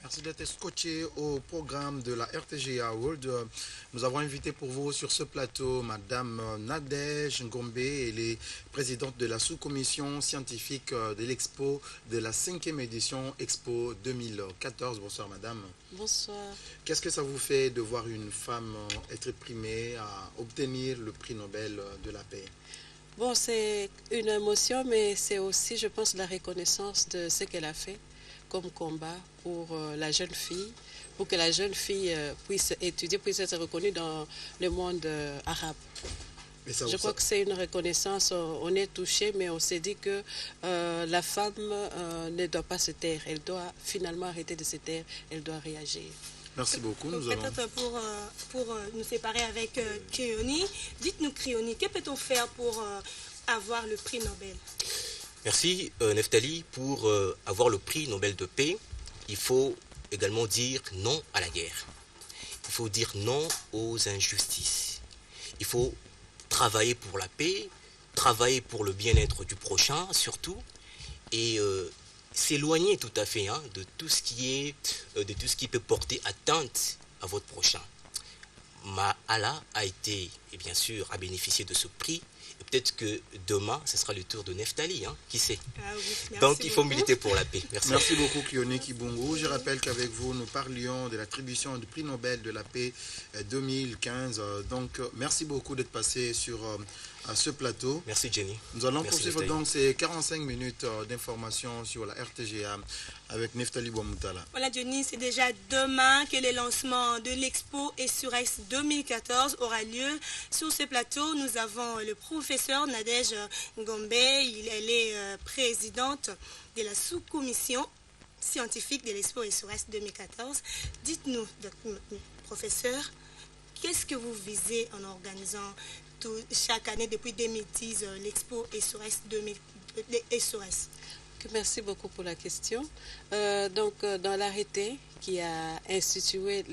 Merci d'être scotché au programme de la RTGA World. Nous avons invité pour vous sur ce plateau Madame Nadège Ngombe, elle est présidente de la sous-commission scientifique de l'Expo de la 5e édition Expo 2014. Bonsoir Madame. Bonsoir. Qu'est-ce que ça vous fait de voir une femme être primée à obtenir le prix Nobel de la paix? Bon, c'est une émotion, mais c'est aussi, je pense, la reconnaissance de ce qu'elle a fait comme combat pour la jeune fille, pour que la jeune fille puisse étudier, puisse être reconnue dans le monde arabe. Mais ça, Je crois que c'est une reconnaissance, on est touché, mais on s'est dit que la femme ne doit pas se taire, elle doit finalement arrêter de se taire, elle doit réagir. Merci beaucoup. Nous allons... Peut-être pour nous séparer avec Krioni, dites-nous Krioni, que peut-on faire pour avoir le prix Nobel? Merci Neftali. Pour avoir le prix Nobel de paix, il faut également dire non à la guerre. Il faut dire non aux injustices. Il faut travailler pour la paix, travailler pour le bien-être du prochain surtout, et s'éloigner tout à fait de tout ce qui peut porter atteinte à votre prochain. Allah a été, et bien sûr, a bénéficié de ce prix. Et peut-être que demain, ce sera le tour de Neftali, qui sait. Ah oui, Donc, il faut militer pour la paix. Merci. Merci beaucoup, Krioni Kibungu. Je rappelle qu'avec vous, nous parlions de l'attribution du prix Nobel de la paix 2015. Donc, merci beaucoup d'être passé sur ce plateau. Merci, Jenny. Nous allons Merci, poursuivre Neftali. donc ces 45 minutes d'information sur la RTGA avec Neftali Bouamoutala. Voilà Johnny, c'est déjà demain que le lancement de l'Expo Essurex 2014 aura lieu. Sur ce plateau, nous avons le professeur Nadège Ngombe. Elle est présidente de la sous-commission scientifique de l'Expo Essurex 2014. Dites-nous, professeur, qu'est-ce que vous visez en organisant chaque année depuis 2010 l'Expo Essurex 2014? Merci beaucoup pour la question. Dans l'arrêté qui a institué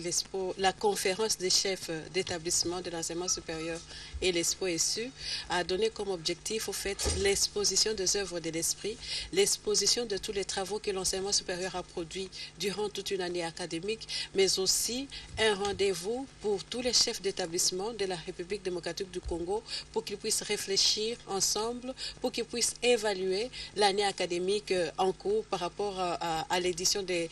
la conférence des chefs d'établissement de l'enseignement supérieur et l'Expo ESSU a donné comme objectif au fait l'exposition des œuvres de l'esprit, l'exposition de tous les travaux que l'enseignement supérieur a produits durant toute une année académique, mais aussi un rendez-vous pour tous les chefs d'établissement de la République démocratique du Congo pour qu'ils puissent réfléchir ensemble, pour qu'ils puissent évaluer l'année académique en cours par rapport à l'édition de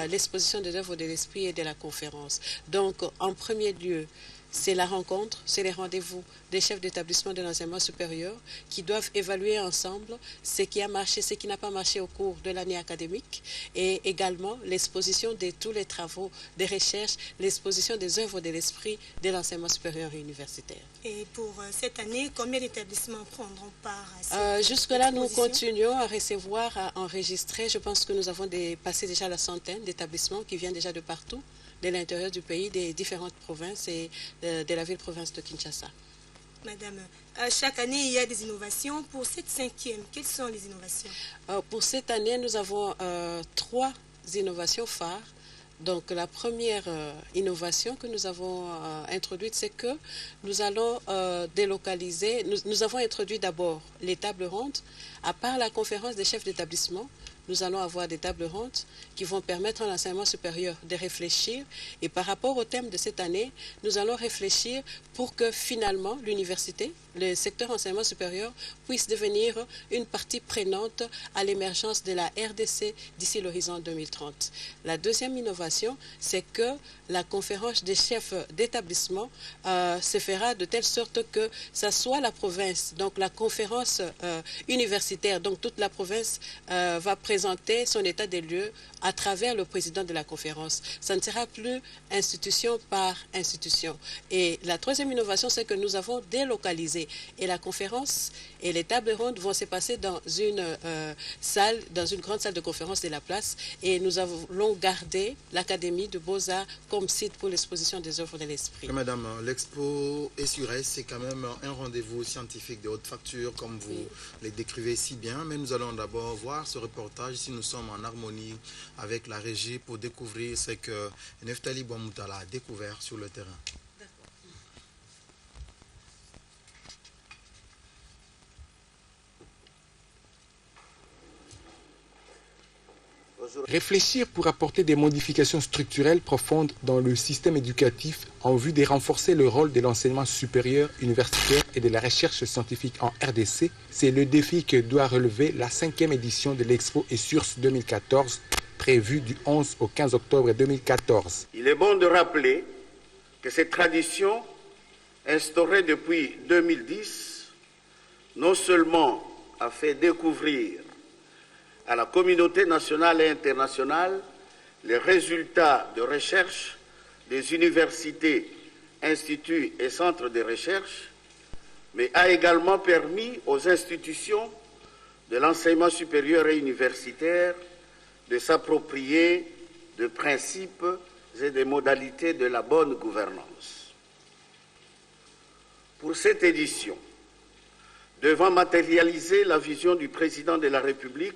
l'exposition des œuvres de l'esprit et de la conférence. Donc, en premier lieu, c'est la rencontre, c'est les rendez-vous des chefs d'établissement de l'enseignement supérieur qui doivent évaluer ensemble ce qui a marché, ce qui n'a pas marché au cours de l'année académique et également l'exposition de tous les travaux de recherche, l'exposition des œuvres de l'esprit de l'enseignement supérieur et universitaire. Et pour cette année, combien d'établissements prendront part à cette Jusque-là, nous exposition? continuons à recevoir, à enregistrer. Je pense que nous avons dépassé déjà la centaine d'établissements qui viennent déjà de partout, de l'intérieur du pays, des différentes provinces et de la ville-province de Kinshasa. Madame, chaque année, il y a des innovations. Pour cette 5e, quelles sont les innovations? Pour cette année, nous avons 3 innovations phares. Donc, la première innovation que nous avons introduite, c'est que nous allons délocaliser. Nous avons introduit d'abord les tables rondes. À part la conférence des chefs d'établissement, nous allons avoir des tables rondes qui vont permettre à l'enseignement supérieur de réfléchir. Et par rapport au thème de cette année, nous allons réfléchir pour que finalement l'université, le secteur enseignement supérieur, puisse devenir une partie prenante à l'émergence de la RDC d'ici l'horizon 2030. La deuxième innovation, c'est que la conférence des chefs d'établissement se fera de telle sorte que ça soit la province, donc la conférence universitaire, donc toute la province va présenter son état des lieux à travers le président de la conférence. Ça ne sera plus institution par institution. Et la troisième innovation, c'est que nous avons délocalisé. Et la conférence et les tables rondes vont se passer dans une salle, dans une grande salle de conférence de la place. Et nous allons garder l'Académie de Beaux-Arts comme site pour l'exposition des œuvres de l'esprit. Madame, l'Expo Essurex, c'est quand même un rendez-vous scientifique de haute facture, comme vous les décrivez si bien. Mais nous allons d'abord voir ce reportage, si nous sommes en harmonie avec la régie, pour découvrir ce que Neftali Bouamoutala a découvert sur le terrain. Bonjour. Réfléchir pour apporter des modifications structurelles profondes dans le système éducatif en vue de renforcer le rôle de l'enseignement supérieur, universitaire et de la recherche scientifique en RDC, c'est le défi que doit relever la 5e édition de l'Expo ESURS 2014, prévue du 11 au 15 octobre 2014. Il est bon de rappeler que cette tradition, instaurée depuis 2010, non seulement a fait découvrir à la communauté nationale et internationale les résultats de recherche des universités, instituts et centres de recherche, mais a également permis aux institutions de l'enseignement supérieur et universitaire de s'approprier des principes et des modalités de la bonne gouvernance. Pour cette édition, devant matérialiser la vision du président de la République,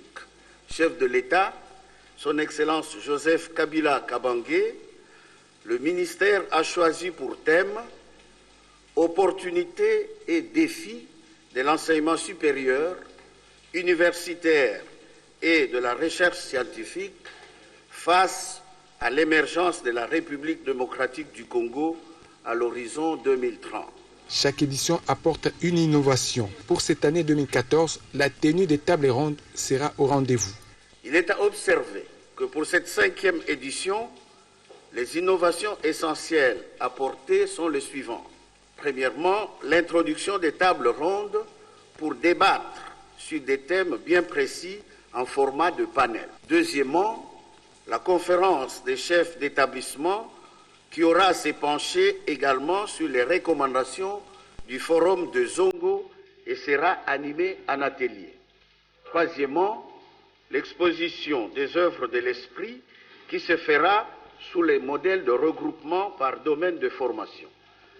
chef de l'État, son Excellence Joseph Kabila Kabange, le ministère a choisi pour thème « Opportunités et défis de l'enseignement supérieur, universitaire et de la recherche scientifique face à l'émergence de la République démocratique du Congo à l'horizon 2030. » Chaque édition apporte une innovation. Pour cette année 2014, la tenue des tables rondes sera au rendez-vous. Il est à observer que pour cette 5e édition, les innovations essentielles apportées sont les suivantes. Premièrement, l'introduction des tables rondes pour débattre sur des thèmes bien précis en format de panel. Deuxièmement, la conférence des chefs d'établissement qui aura à se pencher également sur les recommandations du forum de Zongo et sera animée en atelier. Troisièmement, l'exposition des œuvres de l'esprit qui se fera sous les modèles de regroupement par domaine de formation.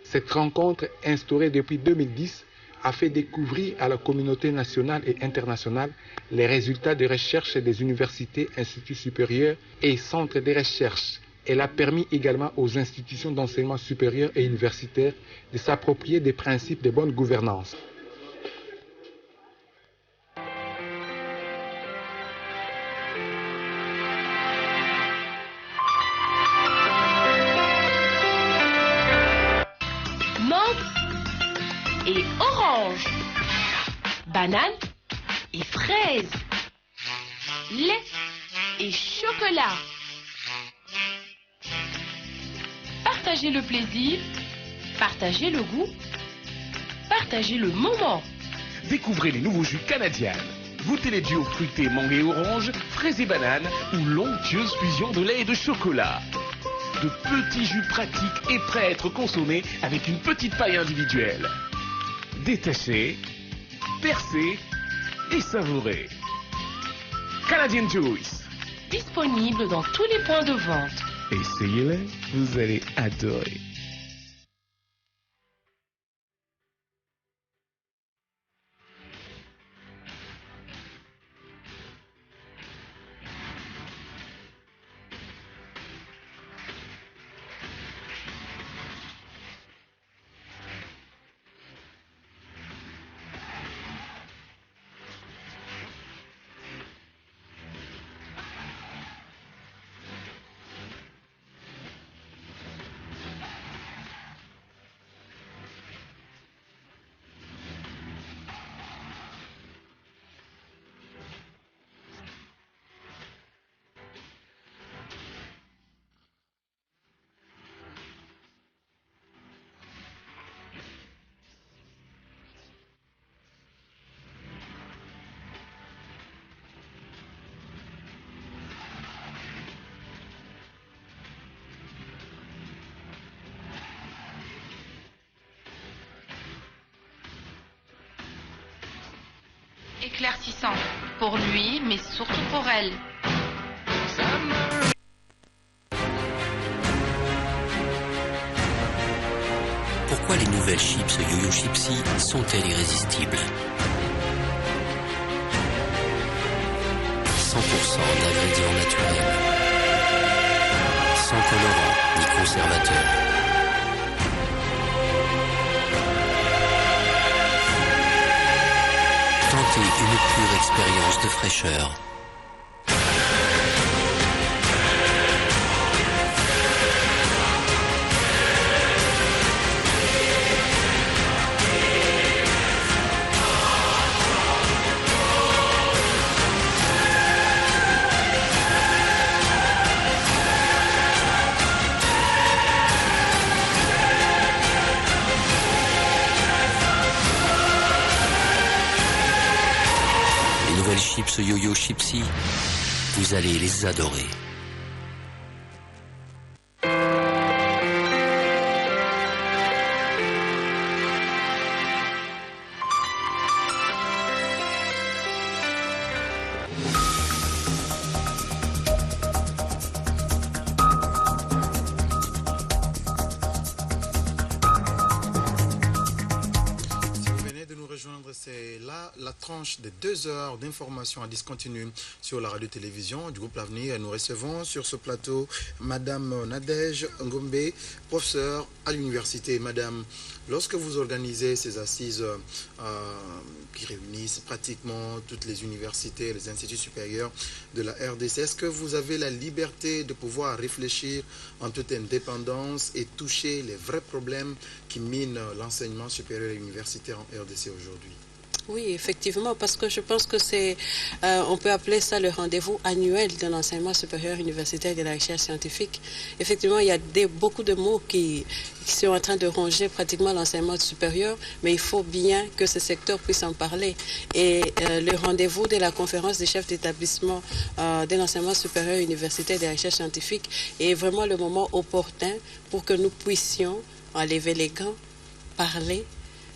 Cette rencontre, instaurée depuis 2010, a fait découvrir à la communauté nationale et internationale les résultats de recherche des universités, instituts supérieurs et centres de recherche. Elle a permis également aux institutions d'enseignement supérieur et universitaire de s'approprier des principes de bonne gouvernance. Mangue et orange, banane et fraise, lait et chocolat. Partagez le plaisir, partagez le goût, partagez le moment. Découvrez les nouveaux jus canadiens. Goûtez les duos fruités mangue et orange, fraises et bananes ou l'onctueuse fusion de lait et de chocolat. De petits jus pratiques et prêts à être consommés avec une petite paille individuelle. Détachez, percez et savourez. Canadian Juice. Disponible dans tous les points de vente. Essayez-les, vous allez adorer. Éclaircissant pour lui, mais surtout pour elle. Pourquoi les nouvelles chips Yo-Yo Chipsy sont-elles irrésistibles? 100% d'ingrédients naturels, sans colorants ni conservateurs. Tentez une pure expérience de fraîcheur. chips Yo-Yo Chipsy, vous allez les adorer. C'est là la tranche de 2 heures d'information à discontinue sur la radio-télévision du groupe L'Avenir. Nous recevons sur ce plateau Madame Nadège Ngombe, professeure à l'université. Madame, lorsque vous organisez ces assises qui réunissent pratiquement toutes les universités, les instituts supérieurs de la RDC, est-ce que vous avez la liberté de pouvoir réfléchir en toute indépendance et toucher les vrais problèmes qui minent l'enseignement supérieur et universitaire en RDC aujourd'hui? Oui, effectivement, parce que je pense que c'est, on peut appeler ça le rendez-vous annuel de l'enseignement supérieur universitaire et de la recherche scientifique. Effectivement, il y a beaucoup de mots qui sont en train de ronger pratiquement l'enseignement supérieur, mais il faut bien que ce secteur puisse en parler. Et le rendez-vous de la conférence des chefs d'établissement de l'enseignement supérieur universitaire et de la recherche scientifique est vraiment le moment opportun pour que nous puissions enlever les gants, parler,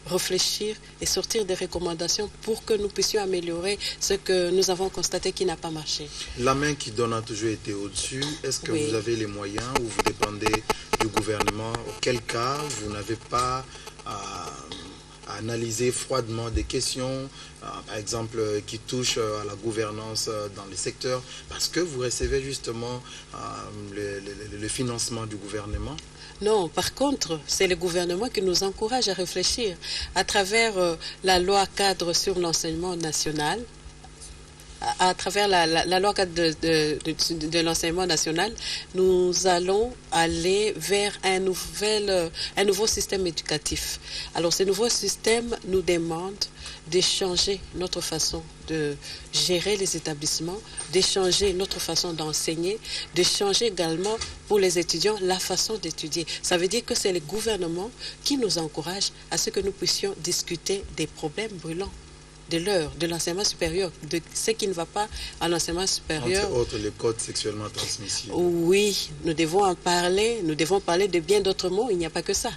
réfléchir et sortir des recommandations pour que nous puissions améliorer ce que nous avons constaté qui n'a pas marché. La main qui donne a toujours été au-dessus. Est-ce que vous avez les moyens ou vous dépendez du gouvernement? Auquel cas, vous n'avez pas à analyser froidement des questions, par exemple, qui touchent à la gouvernance dans les secteurs, parce que vous recevez justement le financement du gouvernement? Non, par contre, c'est le gouvernement qui nous encourage à réfléchir à travers la loi cadre sur l'enseignement national. À travers la loi cadre de l'enseignement national, nous allons aller vers un nouveau système éducatif. Alors, ce nouveau système nous demande d'échanger notre façon de gérer les établissements, d'échanger notre façon d'enseigner, d'échanger également pour les étudiants la façon d'étudier. Ça veut dire que c'est le gouvernement qui nous encourage à ce que nous puissions discuter des problèmes brûlants de l'enseignement supérieur, de ce qui ne va pas à l'enseignement supérieur. Entre autres, les codes sexuellement transmissibles. Oui, nous devons en parler, nous devons parler de bien d'autres mots, il n'y a pas que ça.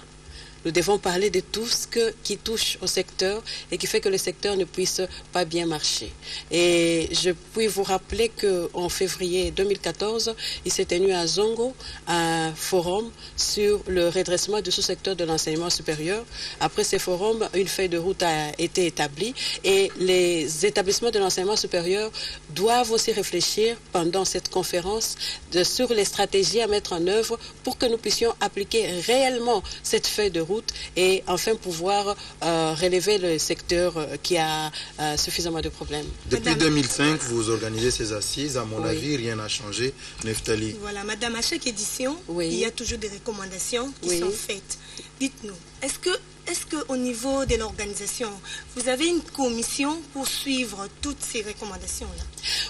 Nous devons parler de tout ce qui touche au secteur et qui fait que le secteur ne puisse pas bien marcher. Et je puis vous rappeler qu'en février 2014, il s'est tenu à Zongo un forum sur le redressement du sous-secteur de l'enseignement supérieur. Après ce forum, une feuille de route a été établie et les établissements de l'enseignement supérieur doivent aussi réfléchir pendant cette conférence sur les stratégies à mettre en œuvre pour que nous puissions appliquer réellement cette feuille de route et enfin pouvoir relever le secteur qui a suffisamment de problèmes. Depuis 2005, vous organisez ces assises. À mon avis, rien n'a changé. Neftali. Voilà, Madame, à chaque édition, il y a toujours des recommandations qui sont faites. Dites-nous, est-ce qu'au niveau de l'organisation, vous avez une commission pour suivre toutes ces recommandations-là?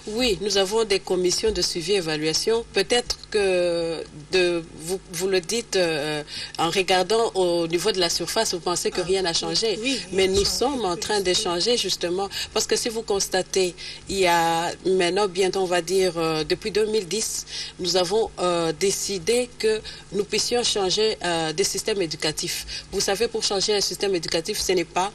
Oui, nous avons des commissions de suivi et évaluation. Peut-être que vous le dites en regardant au niveau de la surface, vous pensez que rien n'a changé. Oui, mais nous sommes en train d'échanger justement. Parce que si vous constatez, il y a maintenant, bientôt on va dire, depuis 2010, nous avons décidé que nous puissions changer des systèmes éducatifs. Vous savez, pour changer un système éducatif, ce n'est pas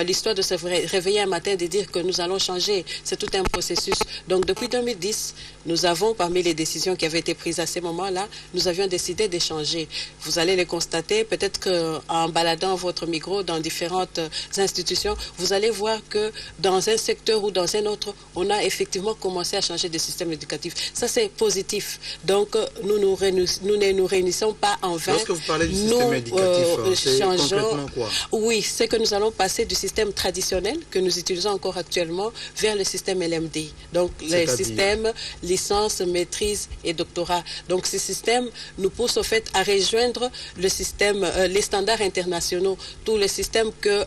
l'histoire de se réveiller un matin et de dire que nous allons changer. C'est tout un processus. Donc depuis 2010, nous avons, parmi les décisions qui avaient été prises à ce moment-là, nous avions décidé de changer. Vous allez les constater, peut-être qu'en baladant votre micro dans différentes institutions, vous allez voir que dans un secteur ou dans un autre, on a effectivement commencé à changer de système éducatif. Ça, c'est positif. Donc, nous ne nous réunissons pas en vain. Lorsque vous parlez du système éducatif, c'est concrètement quoi? Oui, c'est que nous allons passer du système traditionnel que nous utilisons encore actuellement vers le système LMD. Donc, le système licence, maîtrise et doctorat. Donc ces systèmes nous poussent au fait à rejoindre le système, les standards internationaux, tous les systèmes que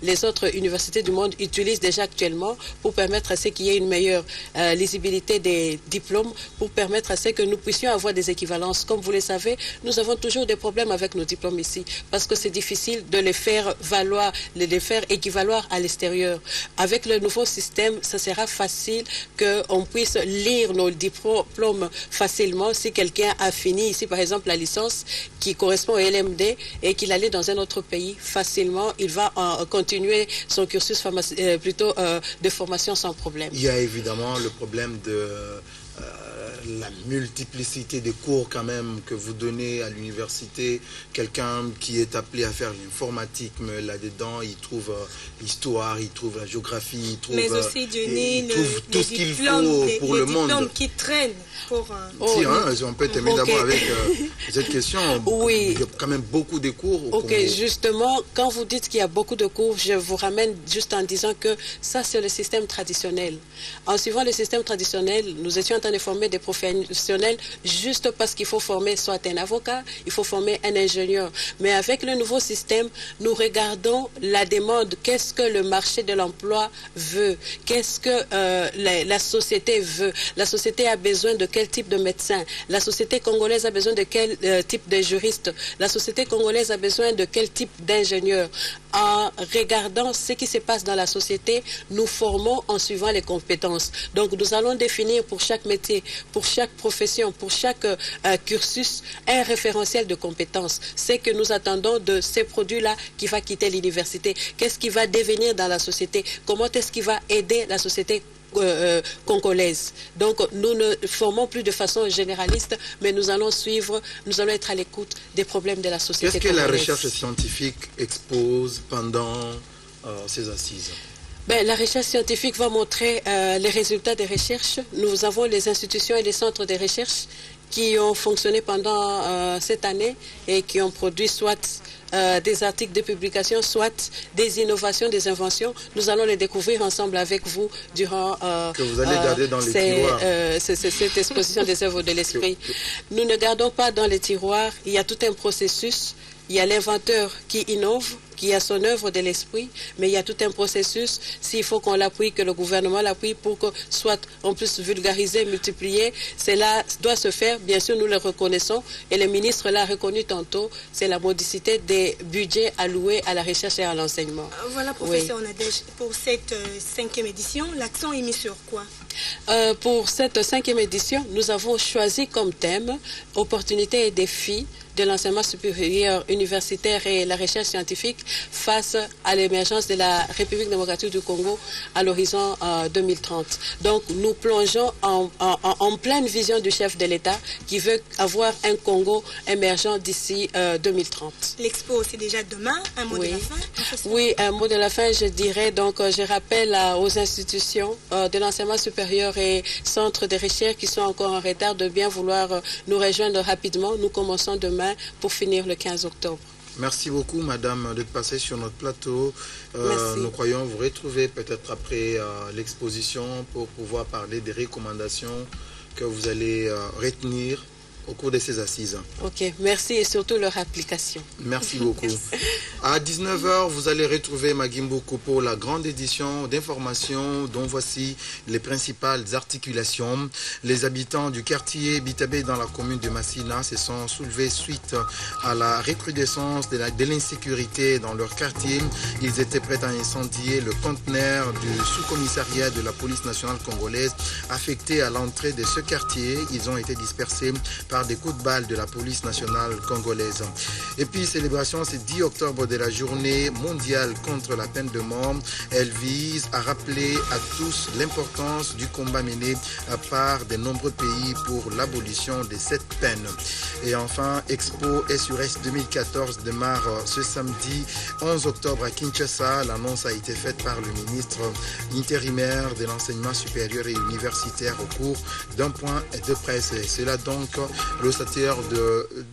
les autres universités du monde utilisent déjà actuellement pour permettre à ce qu'il y ait une meilleure lisibilité des diplômes, pour permettre à ce que nous puissions avoir des équivalences. Comme vous le savez, nous avons toujours des problèmes avec nos diplômes ici, parce que c'est difficile de les faire valoir, de les faire équivaloir à l'extérieur. Avec le nouveau système, ça sera facile qu'on puisse lire nos diplômes facilement. Si quelqu'un a fini ici, par exemple, la licence qui correspond au LMD et qu'il allait dans un autre pays, facilement, il va continuer son cursus de formation sans problème. Il y a évidemment le problème de la multiplicité des cours quand même que vous donnez à l'université. Quelqu'un qui est appelé à faire l'informatique, mais là-dedans, il trouve l'histoire, il trouve la géographie, il trouve, mais aussi, Johnny, tout ce qu'il faut pour le monde. Les diplômes qui traînent pour... on peut terminer d'abord avec cette question. Oui. Il y a quand même beaucoup de cours au Congo. Justement, quand vous dites qu'il y a beaucoup de cours, je vous ramène juste en disant que ça, c'est le système traditionnel. En suivant le système traditionnel, nous étions en train de former des professionnels juste parce qu'il faut former soit un avocat, il faut former un ingénieur. Mais avec le nouveau système, nous regardons la demande. Qu'est-ce que le marché de l'emploi veut? Qu'est-ce que la société veut? La société a besoin de quel type de médecin? La société congolaise a besoin de quel type de juriste? La société congolaise a besoin de quel type d'ingénieur? En regardant ce qui se passe dans la société, nous formons en suivant les compétences. Donc nous allons définir pour chaque métier, pour chaque profession, pour chaque cursus, un référentiel de compétences. C'est que nous attendons de ces produits-là qui va quitter l'université. Qu'est-ce qui va devenir dans la société? Comment est-ce qu'il va aider la société congolaise? Donc nous ne formons plus de façon généraliste, mais nous allons être à l'écoute des problèmes de la société congolaise. Qu'est-ce que la recherche scientifique expose pendant ces assises? La recherche scientifique va montrer les résultats des recherches. Nous avons les institutions et les centres de recherche qui ont fonctionné pendant cette année et qui ont produit soit des articles de publication, soit des innovations, des inventions. Nous allons les découvrir ensemble avec vous durant que vous allez garder dans les tiroirs. Cette exposition des œuvres de l'esprit. Nous ne gardons pas dans les tiroirs. Il y a tout un processus. Il y a l'inventeur qui innove, qui a son œuvre de l'esprit, mais il y a tout un processus. S'il faut qu'on l'appuie, que le gouvernement l'appuie pour que soit on puisse vulgariser, multiplier, cela doit se faire. Bien sûr, nous le reconnaissons et le ministre l'a reconnu tantôt. C'est la modicité des budgets alloués à la recherche et à l'enseignement. Voilà, professeur Nadège, pour cette 5e édition, l'accent est mis sur quoi? Pour cette 5e édition, nous avons choisi comme thème opportunités et défis de l'enseignement supérieur universitaire et la recherche scientifique face à l'émergence de la République démocratique du Congo à l'horizon 2030. Donc nous plongeons en pleine vision du chef de l'État qui veut avoir un Congo émergent d'ici 2030. L'expo, c'est déjà demain, un mot de la fin? Oui, un mot de la fin, je dirais. Donc je rappelle aux institutions de l'enseignement supérieur et centres de recherche qui sont encore en retard de bien vouloir nous rejoindre rapidement. Nous commençons demain pour finir le 15 octobre. Merci beaucoup, madame, d'être passée sur notre plateau. Nous croyons vous retrouver peut-être après l'exposition pour pouvoir parler des recommandations que vous allez retenir au cours de ces assises. Ok, merci et surtout leur application. Merci beaucoup. À 19h, vous allez retrouver Magimbuku pour la grande édition d'information dont voici les principales articulations. Les habitants du quartier Bitabé dans la commune de Massina se sont soulevés suite à la recrudescence de l'insécurité dans leur quartier. Ils étaient prêts à incendier le conteneur du sous-commissariat de la police nationale congolaise affecté à l'entrée de ce quartier. Ils ont été dispersés par des coups de balle de la police nationale congolaise. Et puis, célébration, c'est 10 octobre de la journée mondiale contre la peine de mort. Elle vise à rappeler à tous l'importance du combat mené par de nombreux pays pour l'abolition de cette peine. Et enfin, Expo SURES 2014 démarre ce samedi 11 octobre à Kinshasa. L'annonce a été faite par le ministre intérimaire de l'enseignement supérieur et universitaire au cours d'un point de presse. Et cela donc l'ossature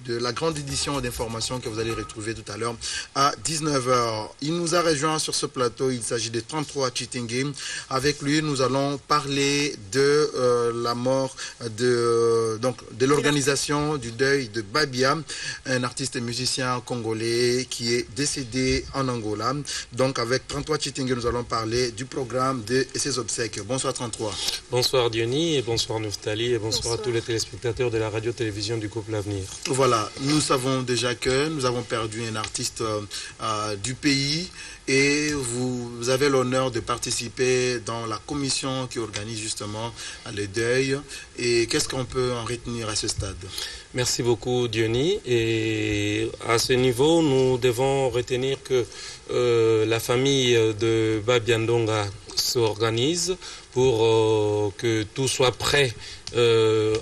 de la grande édition d'information que vous allez retrouver tout à l'heure à 19h. Il nous a rejoint sur ce plateau, il s'agit de 33 Chitingé. Avec lui, nous allons parler de la mort de l'organisation du deuil de Babia, un artiste et musicien congolais qui est décédé en Angola. Donc avec 33 Chitingé, nous allons parler du programme et ses obsèques. Bonsoir 33. Bonsoir Diony et bonsoir Neftali et bonsoir à tous les téléspectateurs de la radio-télévision du couple Avenir. Voilà, nous savons déjà que nous avons perdu un artiste du pays et vous avez l'honneur de participer dans la commission qui organise justement le deuil. Et qu'est-ce qu'on peut en retenir à ce stade? Merci beaucoup Diony. Et à ce niveau, nous devons retenir que la famille de Babia Ndonga s'organise pour que tout soit prêt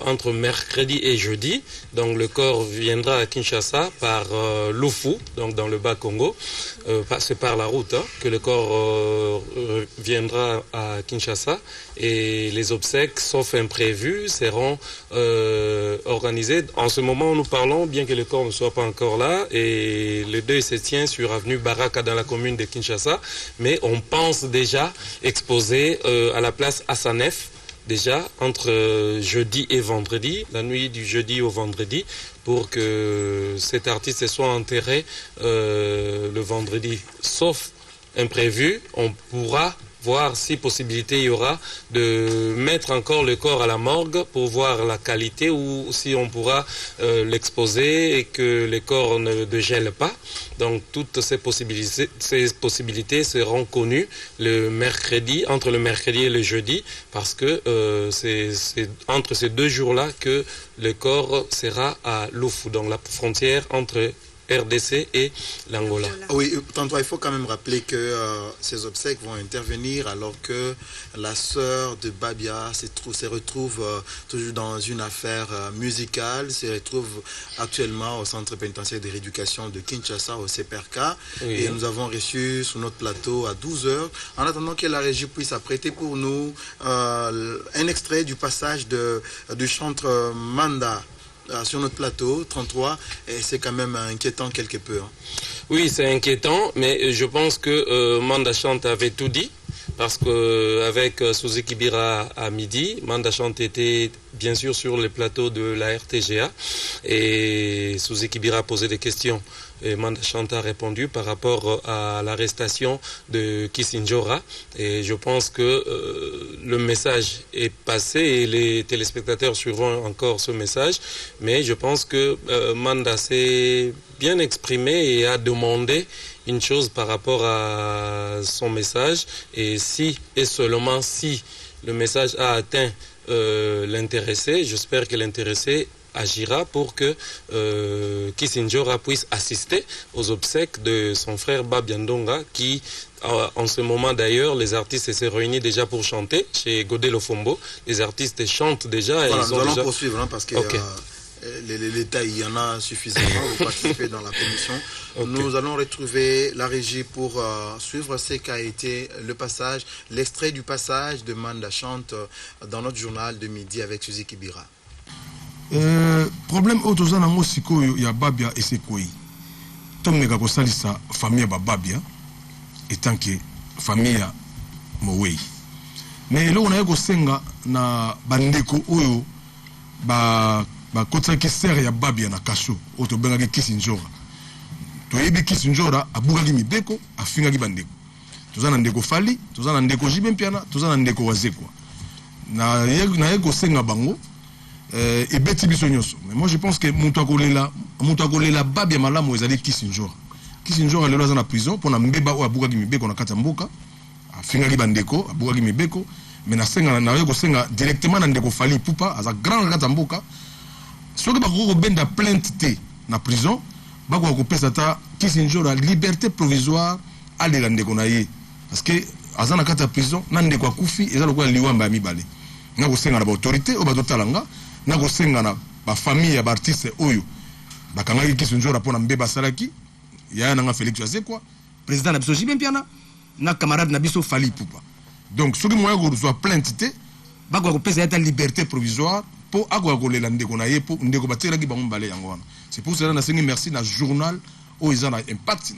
entre mercredi et jeudi. Donc le corps viendra à Kinshasa par Lufu, donc dans le Bas-Congo. C'est par la route que le corps viendra à Kinshasa et les obsèques, sauf imprévus, seront organisées. En ce moment où nous parlons, bien que le corps ne soit pas encore là, et le deuil se tient sur avenue Baraka dans la commune de Kinshasa, mais on pense déjà exposer à la place Hassanef, déjà entre jeudi et vendredi, la nuit du jeudi au vendredi, pour que cet artiste soit enterré le vendredi. Sauf imprévu, on pourra voir si possibilité il y aura de mettre encore le corps à la morgue pour voir la qualité, ou si on pourra l'exposer et que le corps ne dégèle pas. Donc toutes ces possibilités seront connues le mercredi, entre le mercredi et le jeudi, parce que c'est entre ces deux jours-là que le corps sera à Lufu, donc la frontière entre RDC et l'Angola. Oui, tantôt il faut quand même rappeler que ces obsèques vont intervenir alors que la sœur de Babia se retrouve toujours dans une affaire musicale, se retrouve actuellement au centre pénitentiaire de rééducation de Kinshasa, au CPRK, oui. Et nous avons reçu sur notre plateau à 12h, en attendant que la régie puisse apprêter pour nous un extrait du passage du chantre Manda sur notre plateau 33, et c'est quand même inquiétant quelque peu. Hein. Oui, c'est inquiétant, mais je pense que Manda Chante avait tout dit, parce qu'avec Suzy Kibira à midi, Manda Chante était bien sûr sur le plateau de la RTGA, et Suzy Kibira a posé des questions. Et Manda Chante a répondu par rapport à l'arrestation de Kisinjora. Et je pense que le message est passé et les téléspectateurs suivront encore ce message. Mais je pense que Manda s'est bien exprimé et a demandé une chose par rapport à son message. Et si et seulement si le message a atteint l'intéressé, j'espère que l'intéressé agira pour que Kisinjora puisse assister aux obsèques de son frère Babia Ndonga, qui en ce moment d'ailleurs les artistes se réunissent déjà pour chanter chez Godé Lofombo. Les artistes chantent déjà. Voilà, nous allons poursuivre hein, parce que l'État, il y en a suffisamment pour participer dans la commission. Okay. Nous allons retrouver la régie pour suivre ce qu'a été le passage, l'extrait du passage de Manda Chante dans notre journal de midi avec Suzy Kibira. Problème autoza nango sikoyo ya Babia esekoi. Tomeka kosalisa famille ba Babia etant que famille Mowei. Mais lo na ko senga na bandeko oyo ba kotaki sere ya Babia na kasho oto benga Kisinjora. To yebi Kisinjora abugaki mibeko afingaki bandeko. Tozana ndeko Fali, tozana ndeko Jibempiana, tozana ndeko Wazekwa. Na yeko senga bango et beti biso nyonso. Mais moi je pense que mutuakolela Babia malamu ezali Kisinjora. Kisinjora lelo aza na prison pona mbeba o abukaki mibeko na kati ya mboka, afingaki bandeko, abukaki mibeko, mais na senga na yeko senga directement na ndeko Fali Pupa aza grand kati ya mboka. Soki bakoko benda plainte te na prison, bako ko pesa ta Kisinjora liberté provisoire alela ndeko na ye. Parce que aza na kati ya prison na ndeko akufi eza lokola liwamba ya mibale. Na ko senga na ba autorité o ba totalanga na kosenga na ba famille ya artiste oyo bakangaki Kisinjora pona mbeba salaki ya na nga Félix Wazekwa président na biso Jibempiana na camarade na biso Fali Pupa. Donc soki moya ko reçoit plainte te bako ko pesa ta liberté provisoire po akoka kolela ndeko na ye po ndeko batielaki bango mbale yango wana. C'est pour cela nasengi merci na journal oyo eza na impact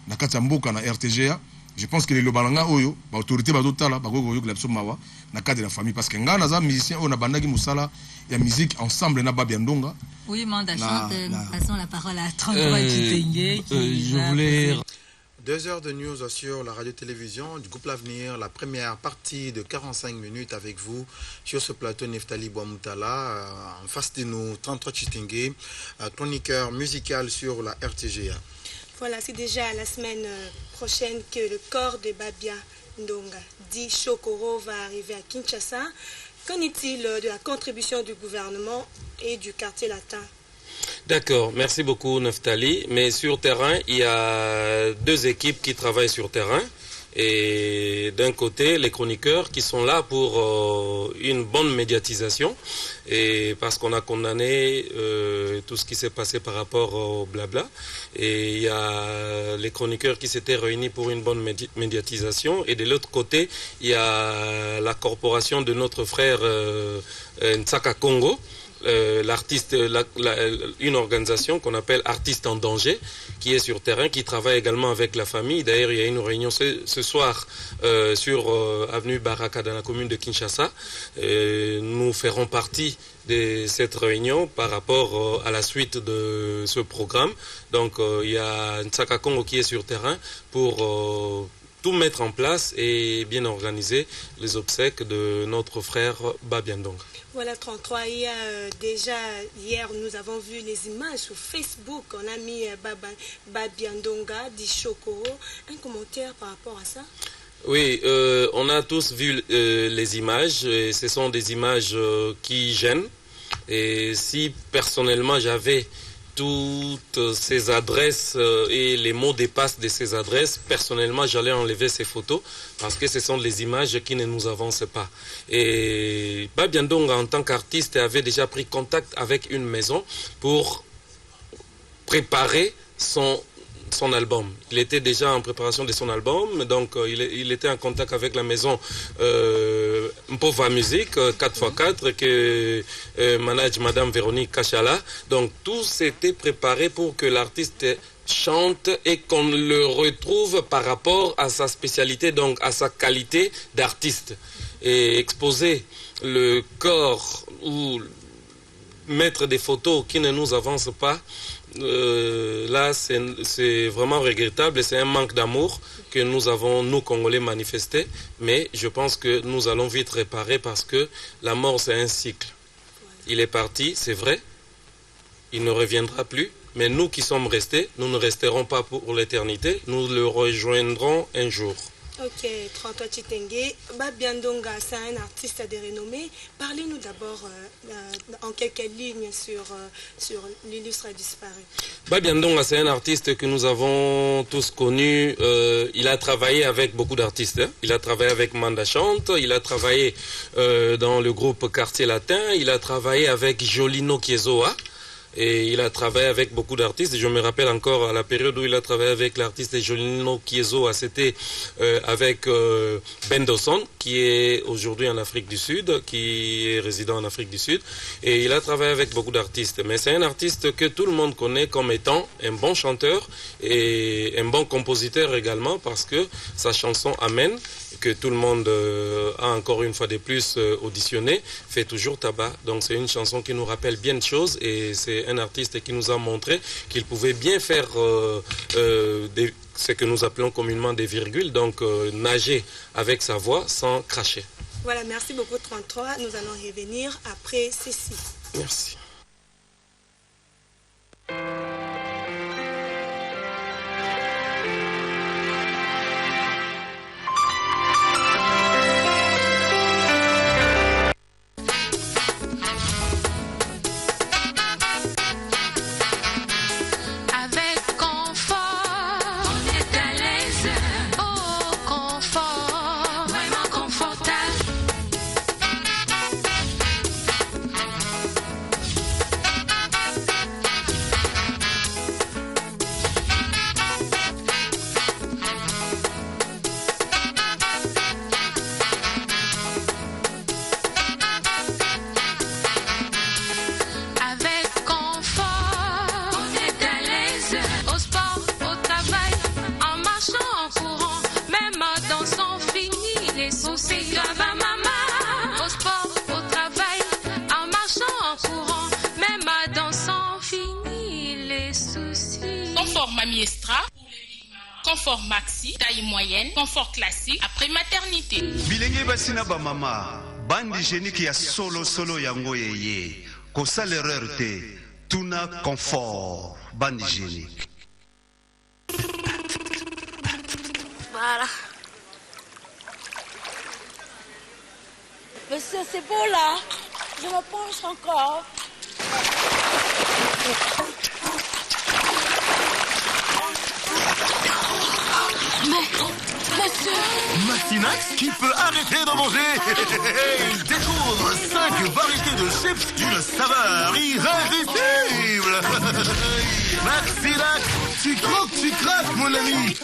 na kati ya mboka na RTGA. Je pense que les lobalanga oyo ba autorité ba totala ba ko yoka biso mawa na cadre de la famille parce que nga naza musicien oyo na bandaki musala ya musique ensemble na Babia Ndonga. Oui, Manda chante, nous passons la parole à 33 Chitenge qui je voulais 2 heures de news sur la radio-télévision du groupe L'Avenir, la première partie de 45 minutes avec vous sur ce plateau. Neftali Bouamoutala, en face de nous, 33 Chitenge, chroniqueur musical sur la RTGA. Voilà, c'est déjà la semaine prochaine que le corps de Babia Ndonga, dit Chokoro, va arriver à Kinshasa. Qu'en est-il de la contribution du gouvernement et du quartier latin? D'accord, merci beaucoup Neftali. Mais sur terrain, il y a 2 équipes qui travaillent sur terrain. Et d'un côté, les chroniqueurs qui sont là pour une bonne médiatisation. Et parce qu'on a condamné tout ce qui s'est passé par rapport au blabla. Et il y a les chroniqueurs qui s'étaient réunis pour une bonne médiatisation. Et de l'autre côté, il y a la corporation de notre frère Ntsaka Congo. L'artiste, une organisation qu'on appelle Artistes en danger, qui est sur terrain, qui travaille également avec la famille. D'ailleurs, il y a une réunion ce soir sur avenue Baraka dans la commune de Kinshasa. Nous ferons partie de cette réunion par rapport à la suite de ce programme. Donc, il y a Ntsaka Congo qui est sur terrain pour tout mettre en place et bien organiser les obsèques de notre frère Babia Ndonga. Voilà, 33, il y a déjà, hier, nous avons vu les images sur Facebook. On a mis Babia Ndonga, dit Chokoro. Un commentaire par rapport à ça? Oui, on a tous vu les images. Et ce sont des images qui gênent. Et si personnellement j'avais toutes ces adresses et les mots de passe de ces adresses, personnellement j'allais enlever ces photos parce que ce sont les images qui ne nous avancent pas. Et Babia Ndonga en tant qu'artiste avait déjà pris contact avec une maison pour préparer son album. Il était déjà en préparation de son album, donc il était en contact avec la maison Mpova Musique 4x4 que manage Madame Véronique Kachala. Donc tout s'était préparé pour que l'artiste chante et qu'on le retrouve par rapport à sa spécialité, donc à sa qualité d'artiste. Et exposer le corps ou mettre des photos qui ne nous avancent pas, là c'est vraiment regrettable et c'est un manque d'amour que nous avons, nous Congolais, manifesté. Mais je pense que nous allons vite réparer parce que la mort c'est un cycle. Il est parti, c'est vrai, il ne reviendra plus, mais nous qui sommes restés, nous ne resterons pas pour l'éternité, nous le rejoindrons un jour. Ok, 33 Chitenge, Babia Ndonga, c'est un artiste de renommée. Parlez-nous d'abord en quelques lignes sur l'illustre disparu. Babia Ndonga, c'est un artiste que nous avons tous connu. Il a travaillé avec beaucoup d'artistes. Hein. Il a travaillé avec Manda Chante, il a travaillé dans le groupe Quartier Latin, il a travaillé avec Jolino Kiezoa. Et il a travaillé avec beaucoup d'artistes. Je me rappelle encore à la période où il a travaillé avec l'artiste Jolino Kiezoa, c'était avec Ben Dawson, qui est aujourd'hui en Afrique du Sud, qui est résident en Afrique du Sud. Et il a travaillé avec beaucoup d'artistes. Mais c'est un artiste que tout le monde connaît comme étant un bon chanteur et un bon compositeur également, parce que sa chanson Amen, que tout le monde a encore une fois de plus auditionné, fait toujours tabac. Donc c'est une chanson qui nous rappelle bien de choses et c'est un artiste qui nous a montré qu'il pouvait bien faire ce que nous appelons communément des virgules, donc nager avec sa voix sans cracher. Voilà, merci beaucoup 33. Nous allons revenir après ceci. Merci. Mamie Extra, confort maxi, taille moyenne, confort classique après maternité. Bilenge basina ba mama, bande hygiénique ya solo yango yeye. Kosa l'erreur te, tuna confort, bande hygiénique. Voilà. Mais c'est beau là. Je me penche encore. Monsieur Maxinax qui peut arrêter de manger. Il découvre 5 variétés de chips d'une saveur irrésistible. Maxinax, tu croques, tu craques mon ami.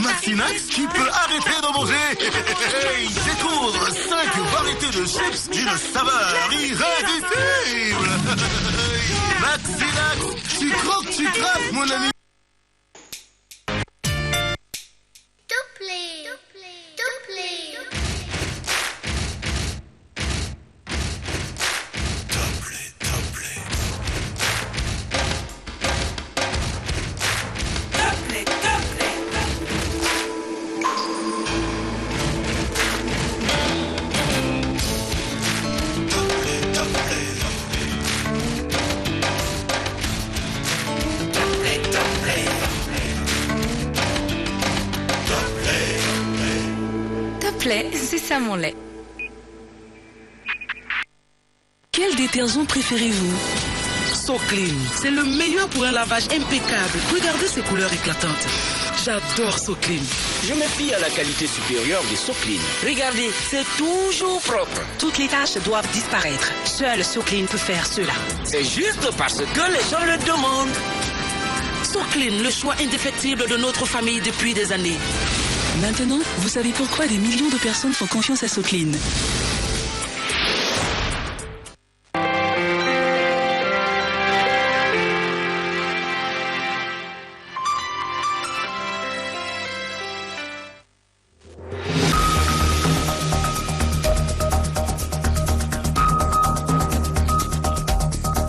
Maxinax qui peut arrêter de manger. Il découvre 5 variétés de chips d'une saveur irrésistible. Maxinax, tu croques, tu craques mon ami. C'est ça mon lait. Quel détergent préférez-vous? SoClean, c'est le meilleur pour un lavage impeccable. Regardez ces couleurs éclatantes. J'adore SoClean. Je me fie à la qualité supérieure de SoClean. Regardez, c'est toujours propre. Toutes les taches doivent disparaître. Seul SoClean peut faire cela. C'est juste parce que les gens le demandent. SoClean, le choix indéfectible de notre famille depuis des années. Maintenant, vous savez pourquoi des millions de personnes font confiance à SoClean.